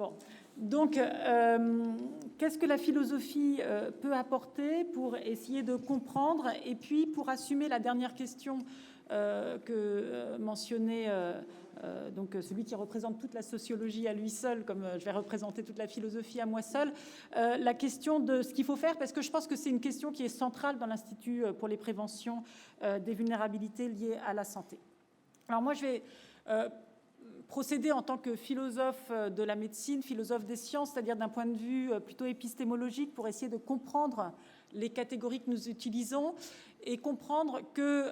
Bon, donc, qu'est-ce que la philosophie peut apporter pour essayer de comprendre et puis pour assumer la dernière question que mentionnait donc celui qui représente toute la sociologie à lui seul, comme je vais représenter toute la philosophie à moi seul, la question de ce qu'il faut faire, parce que je pense que c'est une question qui est centrale dans l'Institut pour les préventions des vulnérabilités liées à la santé. Alors moi, je vais procéder en tant que philosophe de la médecine, philosophe des sciences, c'est-à-dire d'un point de vue plutôt épistémologique, pour essayer de comprendre les catégories que nous utilisons et comprendre que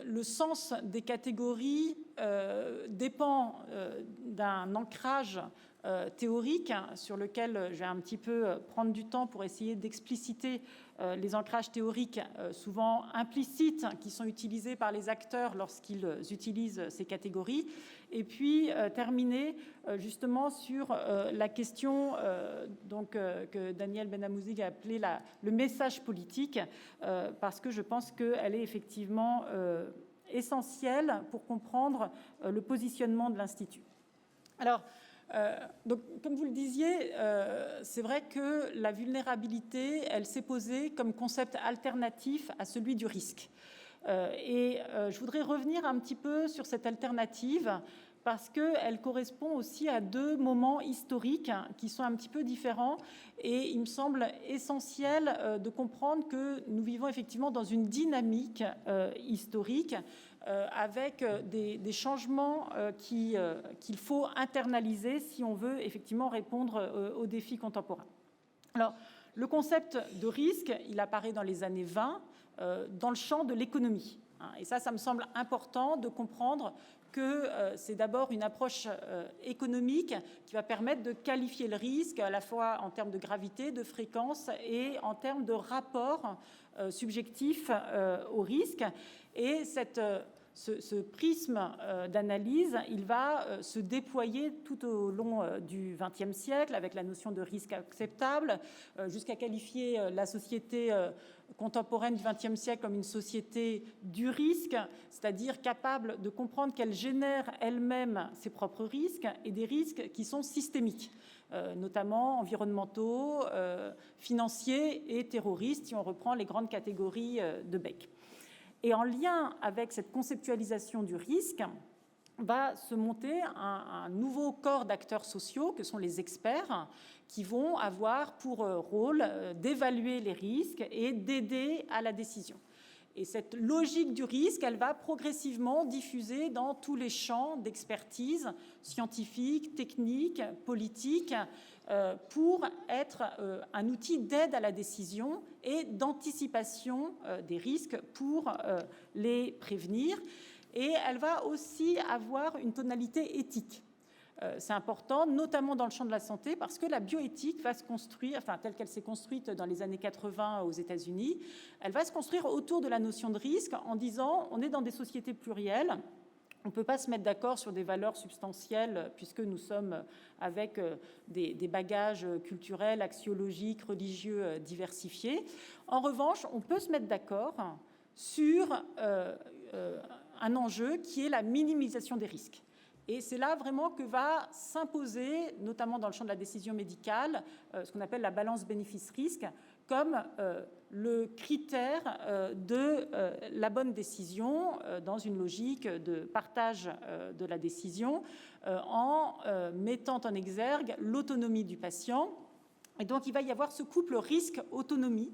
le sens des catégories dépend d'un ancrage théorique sur lequel je vais un petit peu prendre du temps pour essayer d'expliciter les ancrages théoriques souvent implicites qui sont utilisés par les acteurs lorsqu'ils utilisent ces catégories, et puis terminer justement sur la question que Daniel Benhamouzig a appelé le message politique, parce que je pense qu'elle est effectivement essentielle pour comprendre le positionnement de l'Institut. Alors, donc, comme vous le disiez, c'est vrai que la vulnérabilité, elle s'est posée comme concept alternatif à celui du risque. Et je voudrais revenir un petit peu sur cette alternative parce qu'elle correspond aussi à deux moments historiques qui sont un petit peu différents. Et il me semble essentiel de comprendre que nous vivons effectivement dans une dynamique historique avec des changements qu'il faut internaliser si on veut effectivement répondre aux défis contemporains. Alors, le concept de risque, il apparaît dans les années 20 dans le champ de l'économie. Et ça me semble important de comprendre que c'est d'abord une approche économique qui va permettre de qualifier le risque à la fois en termes de gravité, de fréquence et en termes de rapport subjectif au risque. Et ce prisme d'analyse, il va se déployer tout au long du XXe siècle avec la notion de risque acceptable, jusqu'à qualifier la société contemporaine du XXe siècle comme une société du risque, c'est-à-dire capable de comprendre qu'elle génère elle-même ses propres risques et des risques qui sont systémiques, notamment environnementaux, financiers et terroristes, si on reprend les grandes catégories de Beck. Et en lien avec cette conceptualisation du risque, va se monter un nouveau corps d'acteurs sociaux que sont les experts qui vont avoir pour rôle d'évaluer les risques et d'aider à la décision. Et cette logique du risque, elle va progressivement diffuser dans tous les champs d'expertise scientifique, technique, politique, pour être un outil d'aide à la décision et d'anticipation des risques pour les prévenir. Et elle va aussi avoir une tonalité éthique. C'est important, notamment dans le champ de la santé, parce que la bioéthique va se construire, enfin telle qu'elle s'est construite dans les années 80 aux États-Unis, elle va se construire autour de la notion de risque en disant on est dans des sociétés plurielles, on ne peut pas se mettre d'accord sur des valeurs substantielles puisque nous sommes avec des bagages culturels, axiologiques, religieux diversifiés. En revanche, on peut se mettre d'accord sur un enjeu qui est la minimisation des risques. Et c'est là vraiment que va s'imposer, notamment dans le champ de la décision médicale, ce qu'on appelle la balance bénéfice-risque, comme le critère de la bonne décision dans une logique de partage de la décision en mettant en exergue l'autonomie du patient. Et donc il va y avoir ce couple risque-autonomie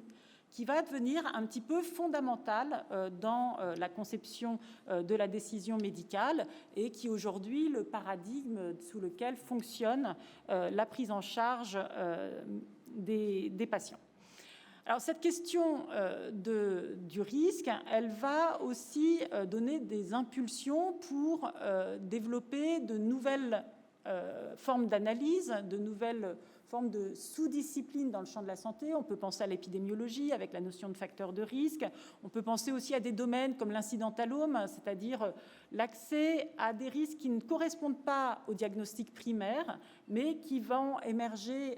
qui va devenir un petit peu fondamental dans la conception de la décision médicale et qui aujourd'hui le paradigme sous lequel fonctionne la prise en charge des patients. Alors cette question du risque, elle va aussi donner des impulsions pour développer de nouvelles formes d'analyse, de nouvelles forme de sous-discipline dans le champ de la santé. On peut penser à l'épidémiologie avec la notion de facteur de risque. On peut penser aussi à des domaines comme l'incidentalome, c'est-à-dire l'accès à des risques qui ne correspondent pas au diagnostic primaire, mais qui vont émerger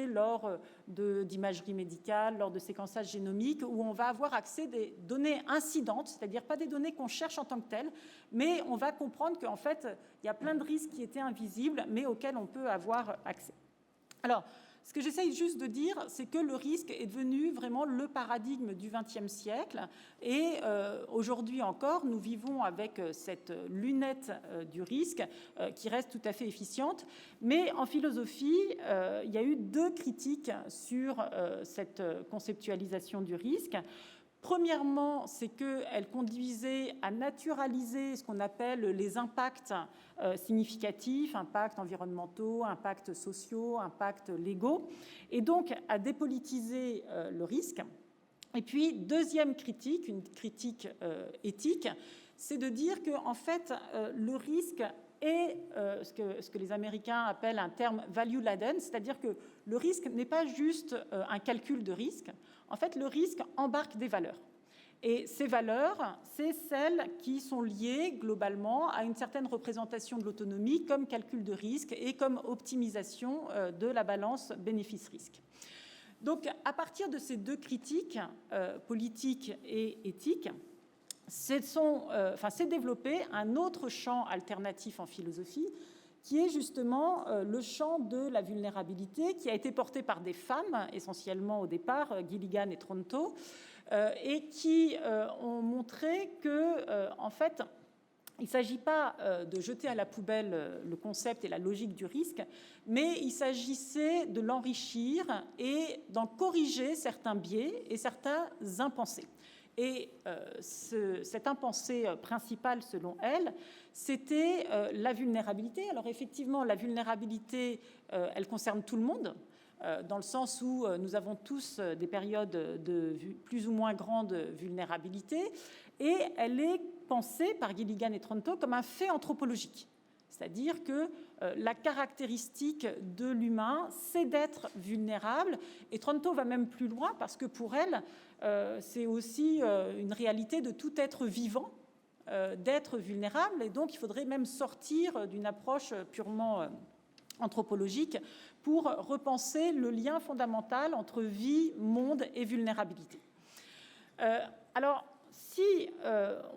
lors d'imagerie médicale, lors de séquençage génomique, où on va avoir accès à des données incidentes, c'est-à-dire pas des données qu'on cherche en tant que telles, mais on va comprendre qu'en fait, il y a plein de risques qui étaient invisibles, mais auxquels on peut avoir accès. Alors, ce que j'essaye juste de dire, c'est que le risque est devenu vraiment le paradigme du XXe siècle. Et aujourd'hui encore, nous vivons avec cette lunette du risque qui reste tout à fait efficiente. Mais en philosophie, il y a eu 2 critiques sur cette conceptualisation du risque. Premièrement, c'est qu'elle conduisait à naturaliser ce qu'on appelle les impacts significatifs, impacts environnementaux, impacts sociaux, impacts légaux, et donc à dépolitiser le risque. Et puis, deuxième critique, une critique éthique, c'est de dire qu'en fait, le risque est ce que les Américains appellent un terme value-laden, c'est-à-dire que le risque n'est pas juste un calcul de risque. En fait, le risque embarque des valeurs. Et ces valeurs, c'est celles qui sont liées globalement à une certaine représentation de l'autonomie comme calcul de risque et comme optimisation de la balance bénéfice-risque. Donc, à partir de ces 2 critiques, politiques et éthiques, s'est développé un autre champ alternatif en philosophie, qui est justement le champ de la vulnérabilité, qui a été porté par des femmes, essentiellement au départ, Gilligan et Tronto, et qui ont montré que, en fait, il ne s'agit pas de jeter à la poubelle le concept et la logique du risque, mais il s'agissait de l'enrichir et d'en corriger certains biais et certains impensés. Et cet impensé principal, selon elle, c'était la vulnérabilité. Alors effectivement, la vulnérabilité, elle concerne tout le monde, dans le sens où nous avons tous des périodes de plus ou moins grande vulnérabilité, et elle est pensée par Gilligan et Tronto comme un fait anthropologique. C'est-à-dire que la caractéristique de l'humain, c'est d'être vulnérable. Et Tronto va même plus loin parce que pour elle, c'est aussi une réalité de tout être vivant, d'être vulnérable. Et donc, il faudrait même sortir d'une approche purement anthropologique pour repenser le lien fondamental entre vie, monde et vulnérabilité. Alors, si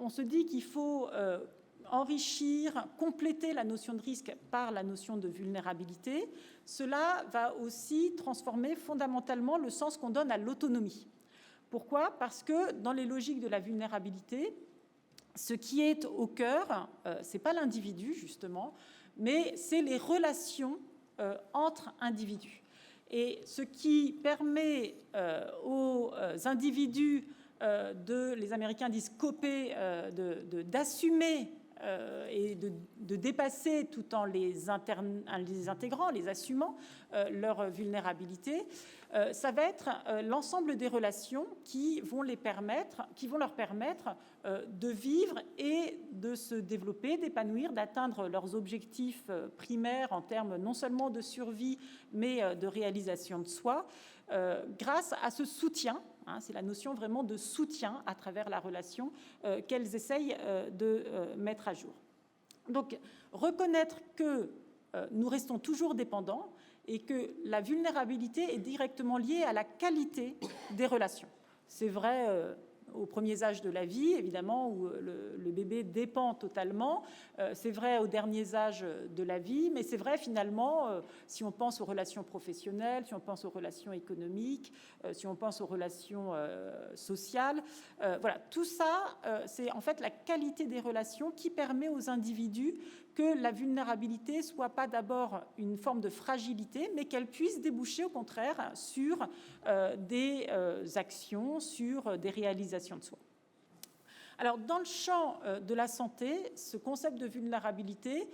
on se dit qu'il faut enrichir, compléter la notion de risque par la notion de vulnérabilité, cela va aussi transformer fondamentalement le sens qu'on donne à l'autonomie. Pourquoi ? Parce que dans les logiques de la vulnérabilité, ce qui est au cœur, ce n'est pas l'individu justement, mais c'est les relations entre individus. Et ce qui permet aux individus les Américains disent coper, d'assumer et de dépasser tout en les intégrant, les assumant, leur vulnérabilité, ça va être l'ensemble des relations qui vont leur permettre de vivre et de se développer, d'épanouir, d'atteindre leurs objectifs primaires en termes non seulement de survie, mais de réalisation de soi, grâce à ce soutien. C'est la notion vraiment de soutien à travers la relation qu'elles essayent de mettre à jour. Donc, reconnaître que nous restons toujours dépendants et que la vulnérabilité est directement liée à la qualité des relations. C'est vrai aux premiers âges de la vie, évidemment, où le bébé dépend totalement. C'est vrai aux derniers âges de la vie, mais c'est vrai finalement si on pense aux relations professionnelles, si on pense aux relations économiques, si on pense aux relations sociales. Voilà, tout ça, c'est en fait la qualité des relations qui permet aux individus que la vulnérabilité ne soit pas d'abord une forme de fragilité, mais qu'elle puisse déboucher au contraire sur des actions, sur des réalisations de soi. Alors, dans le champ de la santé, ce concept de vulnérabilité,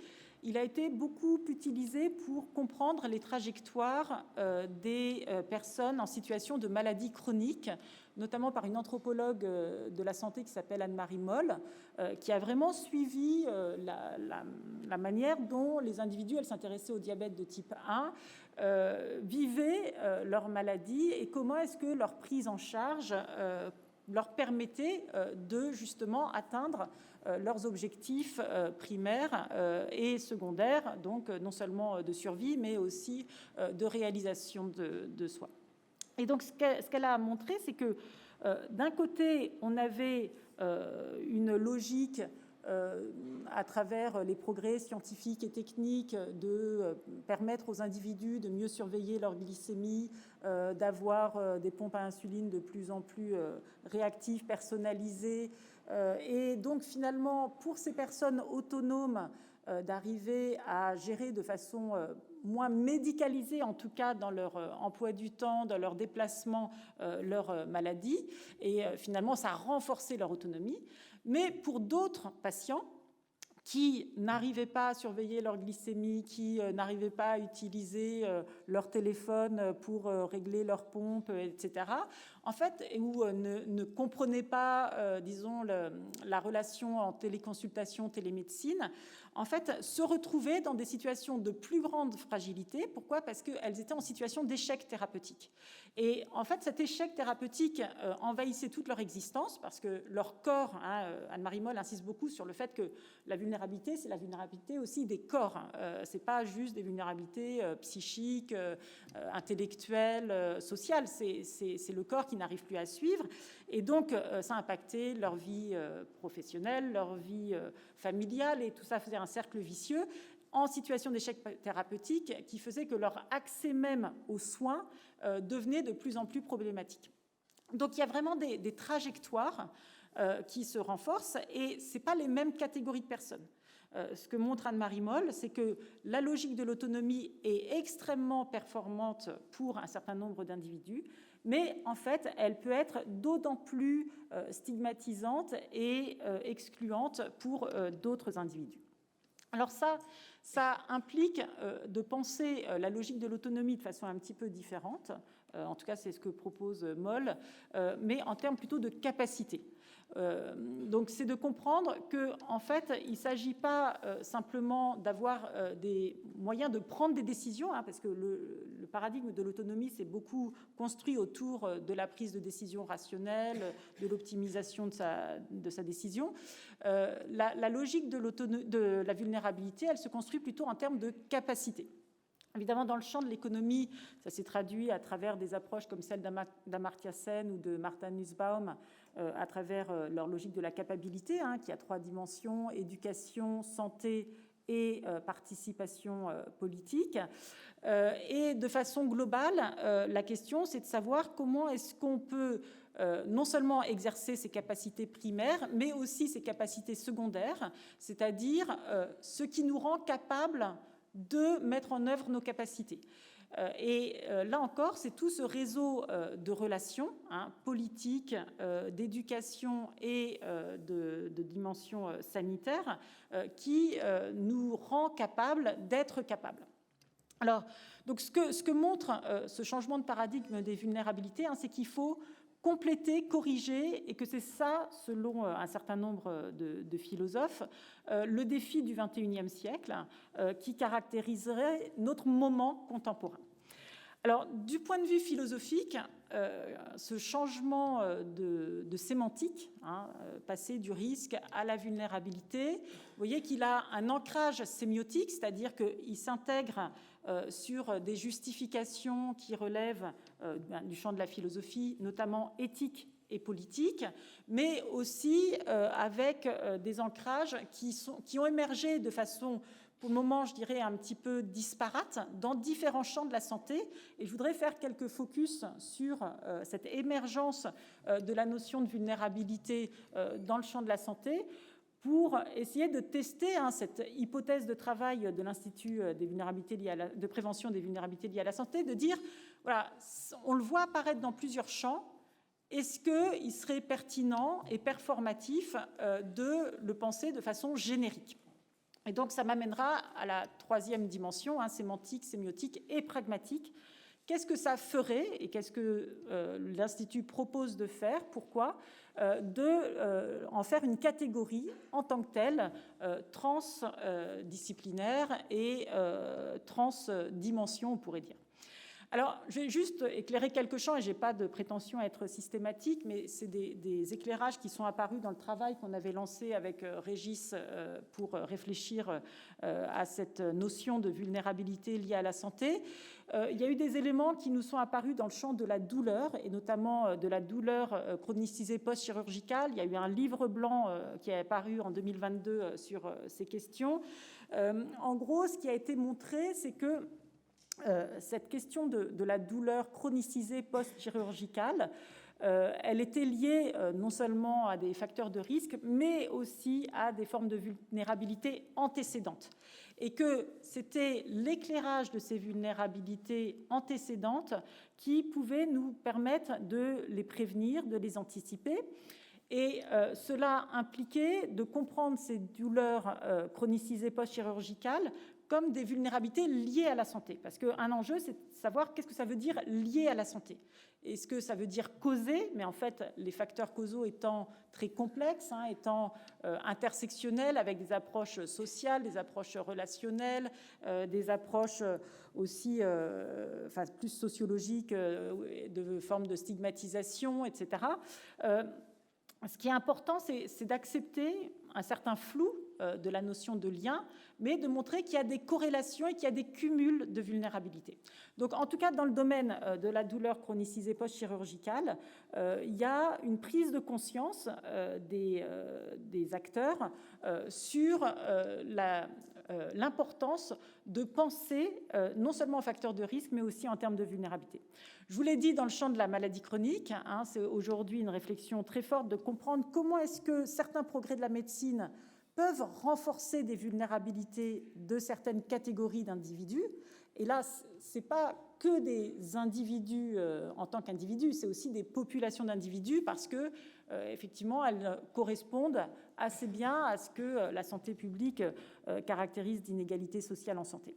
il a été beaucoup utilisé pour comprendre les trajectoires des personnes en situation de maladie chronique, notamment par une anthropologue de la santé qui s'appelle Anne-Marie Moll, qui a vraiment suivi la manière dont les individus, elle s'intéressait au diabète de type 1, vivaient leur maladie et comment est-ce que leur prise en charge leur permettait de justement atteindre leurs objectifs primaires et secondaires, donc non seulement de survie, mais aussi de réalisation de soi. Et donc, ce qu'elle a montré, c'est que d'un côté, on avait une logique à travers les progrès scientifiques et techniques de permettre aux individus de mieux surveiller leur glycémie, d'avoir des pompes à insuline de plus en plus réactives, personnalisées. Et donc finalement, pour ces personnes autonomes, d'arriver à gérer de façon moins médicalisée, en tout cas dans leur emploi du temps, dans leur déplacement, leur maladie. Et finalement, ça a renforcé leur autonomie. Mais pour d'autres patients qui n'arrivaient pas à surveiller leur glycémie, qui n'arrivaient pas à utiliser leur téléphone pour régler leur pompe, etc., en fait, ou ne comprenaient pas, disons, la relation en téléconsultation, télémédecine, en fait, se retrouvaient dans des situations de plus grande fragilité. Pourquoi ? Parce qu'elles étaient en situation d'échec thérapeutique. Et en fait, cet échec thérapeutique envahissait toute leur existence parce que leur corps, Anne-Marie Moll insiste beaucoup sur le fait que la vulnérabilité, c'est la vulnérabilité aussi des corps. C'est pas juste des vulnérabilités psychiques, intellectuelles, sociales. C'est le corps qui n'arrive plus à suivre. Et donc, ça a impacté leur vie professionnelle, leur vie familiale, et tout ça faisait un cercle vicieux en situation d'échec thérapeutique qui faisait que leur accès même aux soins devenait de plus en plus problématique. Donc, il y a vraiment des trajectoires qui se renforcent et ce n'est pas les mêmes catégories de personnes. Ce que montre Anne-Marie Moll, c'est que la logique de l'autonomie est extrêmement performante pour un certain nombre d'individus, mais en fait, elle peut être d'autant plus stigmatisante et excluante pour d'autres individus. Alors ça implique de penser la logique de l'autonomie de façon un petit peu différente, en tout cas c'est ce que propose Moll, mais en termes plutôt de capacité. Donc c'est de comprendre qu'en fait, il ne s'agit pas simplement d'avoir des moyens de prendre des décisions, parce que le paradigme de l'autonomie s'est beaucoup construit autour de la prise de décision rationnelle, de l'optimisation de sa décision. La logique de la vulnérabilité, elle se construit plutôt en termes de capacité. Évidemment, dans le champ de l'économie, ça s'est traduit à travers des approches comme celle d'Amartya Sen ou de Martha Nussbaum, à travers leur logique de la capacité, qui a 3 dimensions, éducation, santé et participation politique. Et de façon globale, la question, c'est de savoir comment est-ce qu'on peut non seulement exercer ses capacités primaires, mais aussi ses capacités secondaires, c'est-à-dire ce qui nous rend capables de mettre en œuvre nos capacités. Et là encore, c'est tout ce réseau de relations politiques, d'éducation et de dimension sanitaire qui nous rend capables d'être capables. Alors, donc ce que montre ce changement de paradigme des vulnérabilités, c'est qu'il faut compléter, corriger, et que c'est ça, selon un certain nombre de philosophes, le défi du XXIe siècle qui caractériserait notre moment contemporain. Alors, du point de vue philosophique, ce changement de sémantique, passer du risque à la vulnérabilité, vous voyez qu'il a un ancrage sémiotique, c'est-à-dire qu'il s'intègre sur des justifications qui relèvent du champ de la philosophie, notamment éthique et politique, mais aussi avec des ancrages qui ont émergé de façon, pour le moment, je dirais, un petit peu disparate dans différents champs de la santé. Et je voudrais faire quelques focus sur cette émergence de la notion de vulnérabilité dans le champ de la santé, pour essayer de tester cette hypothèse de travail de l'Institut de prévention des vulnérabilités liées à la santé, de dire, voilà, on le voit apparaître dans plusieurs champs, est-ce qu'il serait pertinent et performatif de le penser de façon générique ? Et donc ça m'amènera à la 3e dimension, sémantique, sémiotique et pragmatique. Qu'est-ce que ça ferait et qu'est-ce que l'Institut propose de faire ? Pourquoi ? En faire une catégorie en tant que telle, transdisciplinaire et transdimension, on pourrait dire. Alors, je vais juste éclairer quelques champs, et je n'ai pas de prétention à être systématique, mais c'est des éclairages qui sont apparus dans le travail qu'on avait lancé avec Régis pour réfléchir à cette notion de vulnérabilité liée à la santé. Il y a eu des éléments qui nous sont apparus dans le champ de la douleur, et notamment de la douleur chronicisée post-chirurgicale. Il y a eu un livre blanc qui est apparu en 2022 sur ces questions. En gros, ce qui a été montré, c'est que cette question de la douleur chronicisée post-chirurgicale, elle était liée non seulement à des facteurs de risque, mais aussi à des formes de vulnérabilité antécédentes. Et que c'était l'éclairage de ces vulnérabilités antécédentes qui pouvait nous permettre de les prévenir, de les anticiper. Et cela impliquait de comprendre ces douleurs chronicisées post-chirurgicales comme des vulnérabilités liées à la santé. Parce qu'un enjeu, c'est de savoir qu'est-ce que ça veut dire lié à la santé. Est-ce que ça veut dire causé? Mais en fait, les facteurs causaux étant très complexes, étant intersectionnels avec des approches sociales, des approches relationnelles, des approches aussi plus sociologiques, de formes de stigmatisation, etc. Ce qui est important, c'est d'accepter un certain flou de la notion de lien, mais de montrer qu'il y a des corrélations et qu'il y a des cumuls de vulnérabilité. Donc, en tout cas, dans le domaine de la douleur chronicisée post-chirurgicale, il y a une prise de conscience des acteurs sur l'importance de penser non seulement aux facteurs de risque, mais aussi en termes de vulnérabilité. Je vous l'ai dit, dans le champ de la maladie chronique, c'est aujourd'hui une réflexion très forte de comprendre comment est-ce que certains progrès de la médecine peuvent renforcer des vulnérabilités de certaines catégories d'individus. Et là, ce n'est pas que des individus en tant qu'individus, c'est aussi des populations d'individus parce que, effectivement, elles correspondent assez bien à ce que la santé publique caractérise d'inégalités sociales en santé.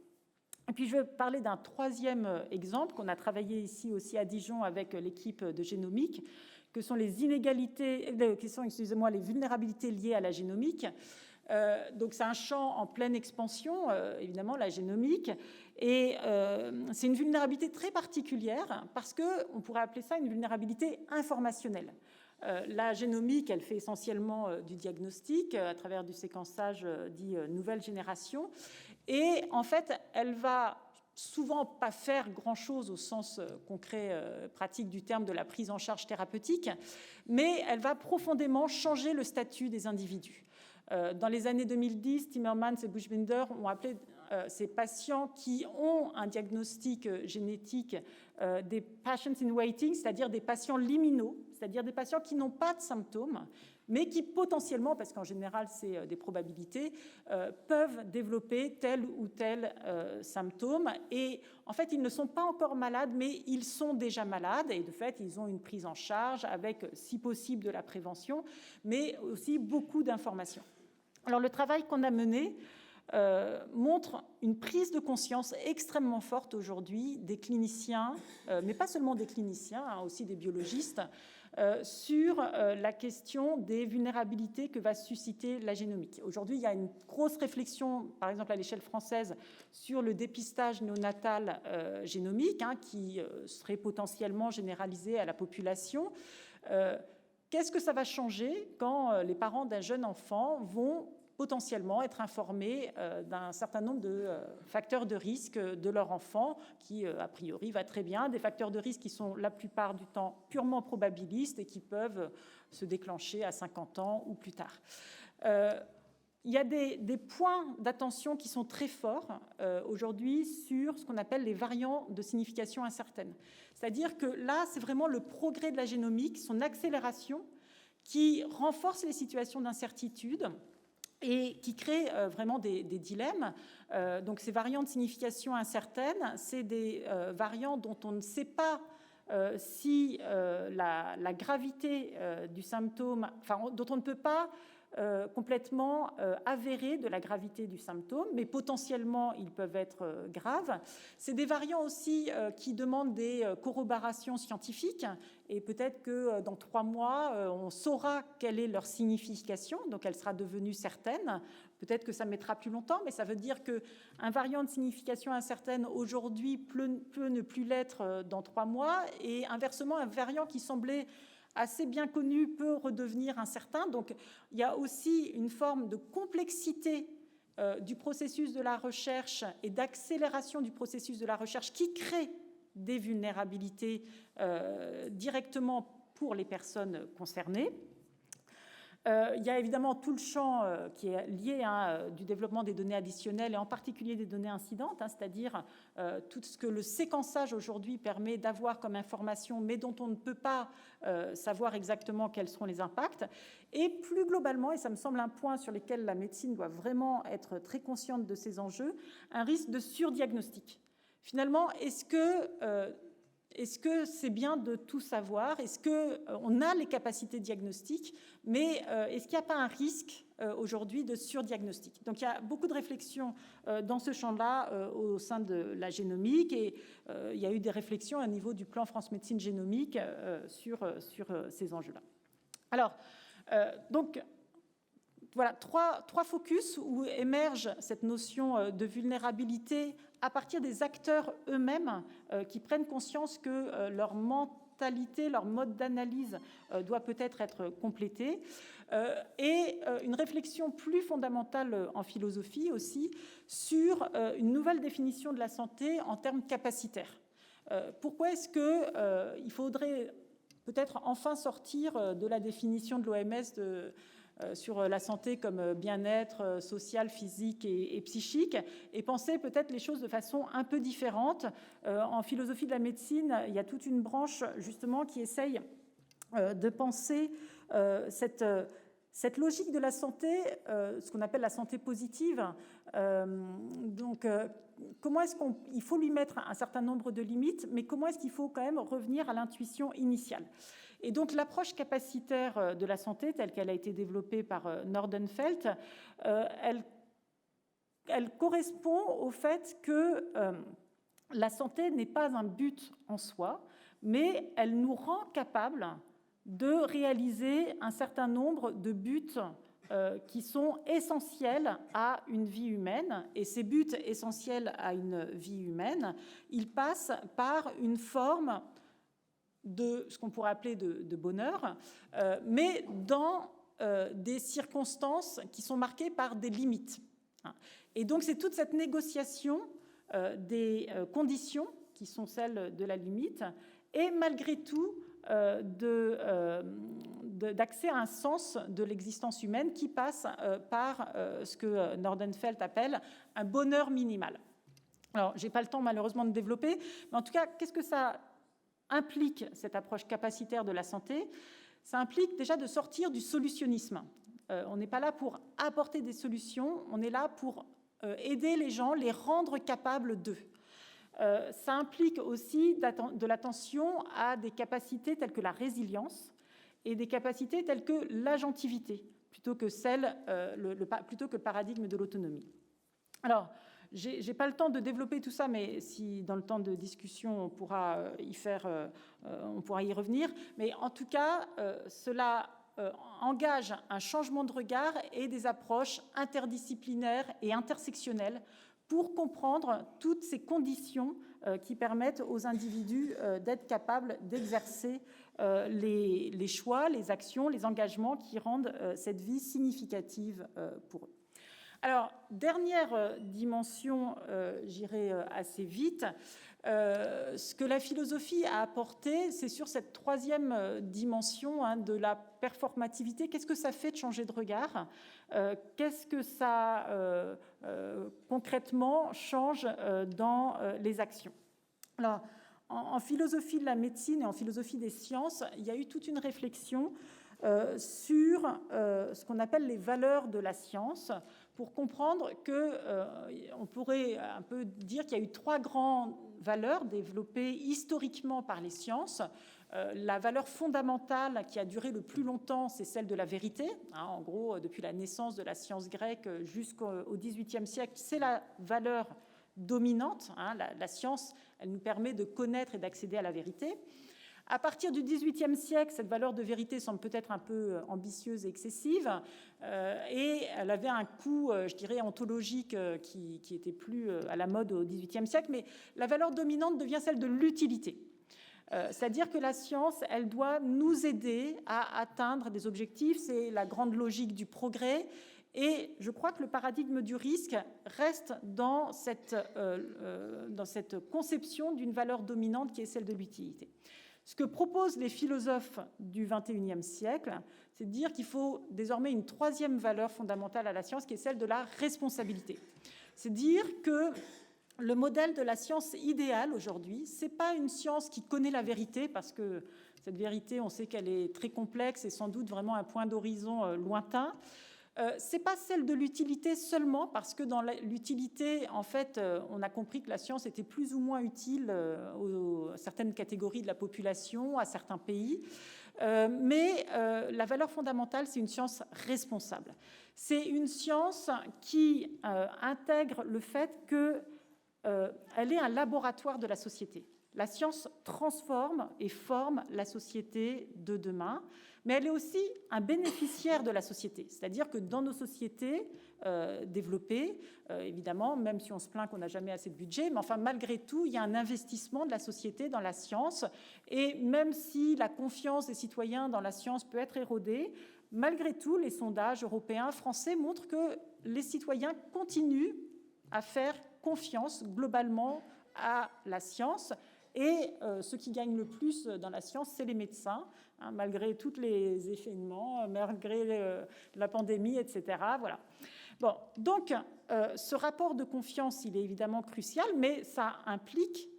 Et puis, je vais parler d'un troisième exemple qu'on a travaillé ici aussi à Dijon avec l'équipe de génomique, que sont les les vulnérabilités liées à la génomique. Donc, c'est un champ en pleine expansion, évidemment, la génomique. Et c'est une vulnérabilité très particulière parce qu'on pourrait appeler ça une vulnérabilité informationnelle. La génomique, elle fait essentiellement du diagnostic à travers du séquençage dit nouvelle génération. Et en fait, elle va souvent pas faire grand-chose au sens concret, pratique du terme de la prise en charge thérapeutique, mais elle va profondément changer le statut des individus. Dans les années 2010, Timmermans et Buchbinder ont appelé ces patients qui ont un diagnostic génétique des patients in waiting, c'est-à-dire des patients liminaux, c'est-à-dire des patients qui n'ont pas de symptômes, mais qui potentiellement, parce qu'en général c'est des probabilités, peuvent développer tel ou tel symptôme. Et en fait, ils ne sont pas encore malades, mais ils sont déjà malades. Et de fait, ils ont une prise en charge avec, si possible, de la prévention, mais aussi beaucoup d'informations. Alors, le travail qu'on a mené montre une prise de conscience extrêmement forte aujourd'hui des cliniciens, mais pas seulement des cliniciens, aussi des biologistes, sur la question des vulnérabilités que va susciter la génomique. Aujourd'hui, il y a une grosse réflexion, par exemple à l'échelle française, sur le dépistage néonatal génomique, qui serait potentiellement généralisé à la population. Qu'est-ce que ça va changer quand les parents d'un jeune enfant vont potentiellement être informés d'un certain nombre de facteurs de risque de leur enfant qui, a priori, va très bien, des facteurs de risque qui sont la plupart du temps purement probabilistes et qui peuvent se déclencher à 50 ans ou plus tard. Il y a des points d'attention qui sont très forts aujourd'hui sur ce qu'on appelle les variants de signification incertaine. C'est-à-dire que là, c'est vraiment le progrès de la génomique, son accélération, qui renforce les situations d'incertitude et qui crée vraiment des dilemmes. Donc ces variants de signification incertaine, c'est des variants dont on ne sait pas si la gravité du symptôme, dont on ne peut pas complètement avérés de la gravité du symptôme, mais potentiellement ils peuvent être graves. C'est des variants aussi qui demandent des corroborations scientifiques, et peut-être que dans 3 mois, on saura quelle est leur signification, donc elle sera devenue certaine. Peut-être que ça mettra plus longtemps, mais ça veut dire qu'un variant de signification incertaine aujourd'hui peut ne plus l'être dans 3 mois, et inversement, un variant qui semblait assez bien connu peut redevenir incertain. Donc il y a aussi une forme de complexité du processus de la recherche et d'accélération du processus de la recherche qui crée des vulnérabilités directement pour les personnes concernées. Il y a évidemment tout le champ qui est lié du développement des données additionnelles et en particulier des données incidentes, c'est-à-dire tout ce que le séquençage aujourd'hui permet d'avoir comme information, mais dont on ne peut pas savoir exactement quels seront les impacts. Et plus globalement, et ça me semble un point sur lequel la médecine doit vraiment être très consciente de ces enjeux, un risque de surdiagnostic. Finalement, est-ce que c'est bien de tout savoir? Est-ce qu'on a les capacités diagnostiques? Mais est-ce qu'il n'y a pas un risque aujourd'hui de surdiagnostic? Donc il y a beaucoup de réflexions dans ce champ-là au sein de la génomique, et il y a eu des réflexions au niveau du plan France Médecine Génomique sur ces enjeux-là. Alors, donc, voilà, trois focus où émerge cette notion de vulnérabilité à partir des acteurs eux-mêmes qui prennent conscience que leur mentalité, leur mode d'analyse doit peut-être être complété, et une réflexion plus fondamentale en philosophie aussi sur une nouvelle définition de la santé en termes capacitaires. Pourquoi est-ce qu'il faudrait peut-être enfin sortir de la définition de l'OMS sur la santé comme bien-être social, physique et psychique, et penser peut-être les choses de façon un peu différente. En philosophie de la médecine, il y a toute une branche justement qui essaye de penser cette logique de la santé, ce qu'on appelle la santé positive. Donc, comment est-ce qu'il faut lui mettre un certain nombre de limites, mais comment est-ce qu'il faut quand même revenir à l'intuition initiale? Et donc l'approche capacitaire de la santé, telle qu'elle a été développée par Nordenfelt, elle correspond au fait que la santé n'est pas un but en soi, mais elle nous rend capables de réaliser un certain nombre de buts qui sont essentiels à une vie humaine. Et ces buts essentiels à une vie humaine, ils passent par une forme de ce qu'on pourrait appeler de bonheur, mais dans des circonstances qui sont marquées par des limites. Et donc c'est toute cette négociation des conditions qui sont celles de la limite, et malgré tout d'accès à un sens de l'existence humaine qui passe par ce que Nordenfelt appelle un bonheur minimal. Alors, je n'ai pas le temps malheureusement de développer, mais en tout cas, qu'est-ce que ça implique, cette approche capacitaire de la santé? Ça implique déjà de sortir du solutionnisme. On n'est pas là pour apporter des solutions, on est là pour aider les gens, les rendre capables d'eux. Ça implique aussi de l'attention à des capacités telles que la résilience et des capacités telles que l'agentivité, plutôt que le paradigme de l'autonomie. Alors, je n'ai pas le temps de développer tout ça, mais si dans le temps de discussion, on pourra y revenir. Mais en tout cas, cela engage un changement de regard et des approches interdisciplinaires et intersectionnelles pour comprendre toutes ces conditions qui permettent aux individus d'être capables d'exercer les choix, les actions, les engagements qui rendent cette vie significative pour eux. Alors, dernière dimension, j'irai assez vite. Ce que la philosophie a apporté, c'est sur cette troisième dimension de la performativité. Qu'est-ce que ça fait de changer de regard? Qu'est-ce que ça concrètement change dans les actions? Alors, en philosophie de la médecine et en philosophie des sciences, il y a eu toute une réflexion sur ce qu'on appelle les valeurs de la science, pour comprendre qu'on pourrait un peu dire qu'il y a eu 3 grandes valeurs développées historiquement par les sciences. La valeur fondamentale qui a duré le plus longtemps, c'est celle de la vérité. En gros, depuis la naissance de la science grecque jusqu'au XVIIIe siècle, c'est la valeur dominante. La science, elle nous permet de connaître et d'accéder à la vérité. À partir du XVIIIe siècle, cette valeur de vérité semble peut-être un peu ambitieuse et excessive, et elle avait un coût, je dirais, ontologique qui était plus à la mode au XVIIIe siècle, mais la valeur dominante devient celle de l'utilité. C'est-à-dire que la science, elle doit nous aider à atteindre des objectifs, c'est la grande logique du progrès, et je crois que le paradigme du risque reste dans cette conception d'une valeur dominante qui est celle de l'utilité. Ce que proposent les philosophes du XXIe siècle, c'est de dire qu'il faut désormais une troisième valeur fondamentale à la science, qui est celle de la responsabilité. C'est dire que le modèle de la science idéale aujourd'hui, ce n'est pas une science qui connaît la vérité, parce que cette vérité, on sait qu'elle est très complexe et sans doute vraiment un point d'horizon lointain. Ce n'est pas celle de l'utilité seulement, parce que dans l'utilité, en fait, on a compris que la science était plus ou moins utile à certaines catégories de la population, à certains pays. Mais la valeur fondamentale, c'est une science responsable. C'est une science qui intègre le fait qu'elle est un laboratoire de la société. La science transforme et forme la société de demain, mais elle est aussi un bénéficiaire de la société. C'est-à-dire que dans nos sociétés développées, évidemment, même si on se plaint qu'on n'a jamais assez de budget, mais enfin, malgré tout, il y a un investissement de la société dans la science. Et même si la confiance des citoyens dans la science peut être érodée, malgré tout, les sondages européens, français montrent que les citoyens continuent à faire confiance globalement à la science. Et ceux qui gagnent le plus dans la science, c'est les médecins, malgré tous les événements, malgré la pandémie, etc. Voilà. Bon, donc, ce rapport de confiance, il est évidemment crucial, mais ça implique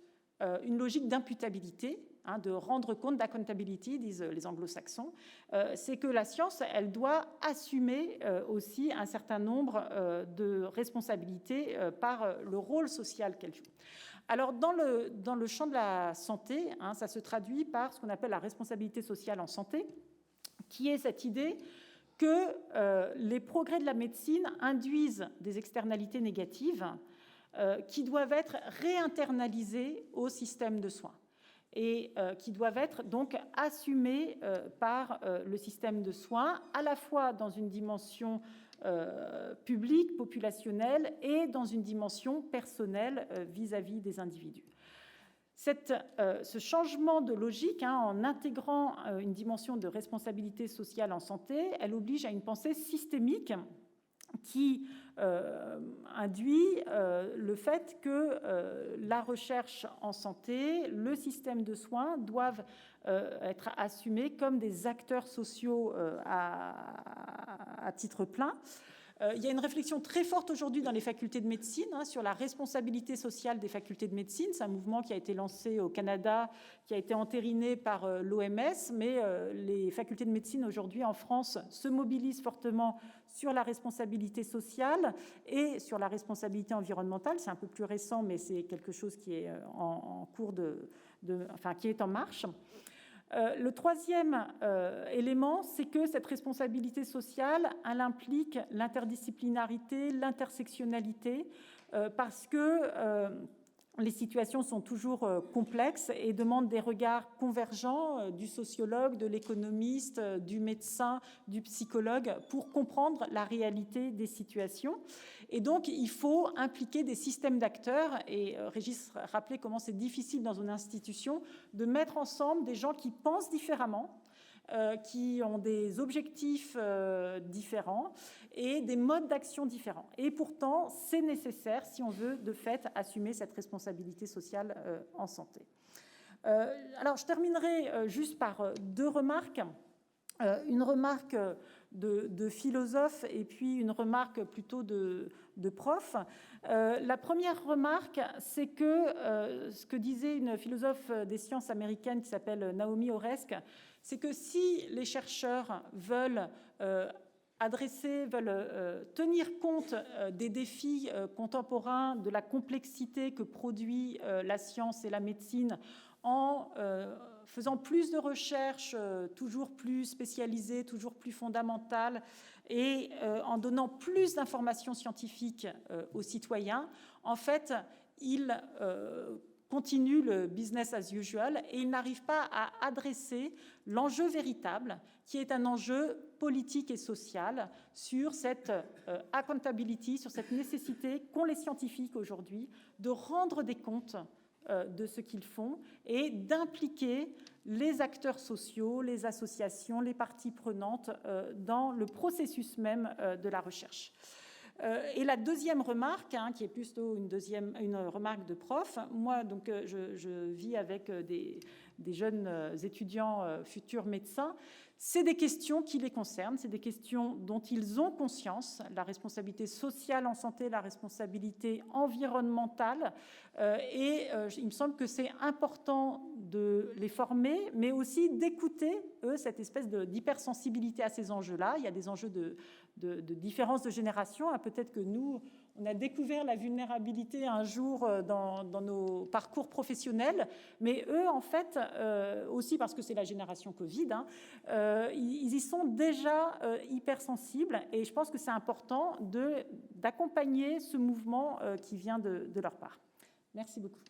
une logique d'imputabilité, de rendre compte, d'accountability, disent les anglo-saxons. C'est que la science, elle doit assumer aussi un certain nombre de responsabilités par le rôle social qu'elle joue. Alors, dans le champ de la santé, ça se traduit par ce qu'on appelle la responsabilité sociale en santé, qui est cette idée que les progrès de la médecine induisent des externalités négatives qui doivent être réinternalisées au système de soins et qui doivent être donc assumées par le système de soins, à la fois dans une dimension publique, populationnelle, et dans une dimension personnelle vis-à-vis des individus. Ce changement de logique, en intégrant une dimension de responsabilité sociale en santé, elle oblige à une pensée systémique qui induit le fait que la recherche en santé, le système de soins doivent être assumés comme des acteurs sociaux à titre plein. Il y a une réflexion très forte aujourd'hui dans les facultés de médecine sur la responsabilité sociale des facultés de médecine. C'est un mouvement qui a été lancé au Canada, qui a été entériné par l'OMS, mais les facultés de médecine aujourd'hui en France se mobilisent fortement sur la responsabilité sociale et sur la responsabilité environnementale. C'est un peu plus récent, mais c'est quelque chose qui est en cours qui est en marche. Le troisième élément, c'est que cette responsabilité sociale, elle implique l'interdisciplinarité, l'intersectionnalité, parce que les situations sont toujours complexes et demandent des regards convergents du sociologue, de l'économiste, du médecin, du psychologue pour comprendre la réalité des situations. Et donc, il faut impliquer des systèmes d'acteurs. Et Régis rappelait comment c'est difficile dans une institution de mettre ensemble des gens qui pensent différemment, qui ont des objectifs différents et des modes d'action différents. Et pourtant, c'est nécessaire si on veut de fait assumer cette responsabilité sociale en santé. Alors, je terminerai juste par deux remarques. Une remarque de philosophe et puis une remarque plutôt de prof. La première remarque, c'est que ce que disait une philosophe des sciences américaine qui s'appelle Naomi Oreskes, c'est que si les chercheurs veulent tenir compte des défis contemporains, de la complexité que produit la science et la médecine en faisant plus de recherches, toujours plus spécialisées, toujours plus fondamentales, et en donnant plus d'informations scientifiques aux citoyens, en fait, il continue le business as usual et il n'arrive pas à adresser l'enjeu véritable, qui est un enjeu politique et social sur cette accountability, sur cette nécessité qu'ont les scientifiques aujourd'hui de rendre des comptes de ce qu'ils font et d'impliquer les acteurs sociaux, les associations, les parties prenantes dans le processus même de la recherche. Et la deuxième remarque, qui est plutôt une remarque de prof, moi donc je vis avec des jeunes étudiants futurs médecins, c'est des questions qui les concernent, c'est des questions dont ils ont conscience, la responsabilité sociale en santé, la responsabilité environnementale, et il me semble que c'est important de les former, mais aussi d'écouter, eux, cette espèce d'hypersensibilité à ces enjeux-là. Il y a des enjeux de différence de génération. Peut-être que nous, on a découvert la vulnérabilité un jour dans nos parcours professionnels, mais eux, en fait, aussi parce que c'est la génération Covid, ils y sont déjà hypersensibles, et je pense que c'est important d'accompagner ce mouvement qui vient de leur part. Merci beaucoup.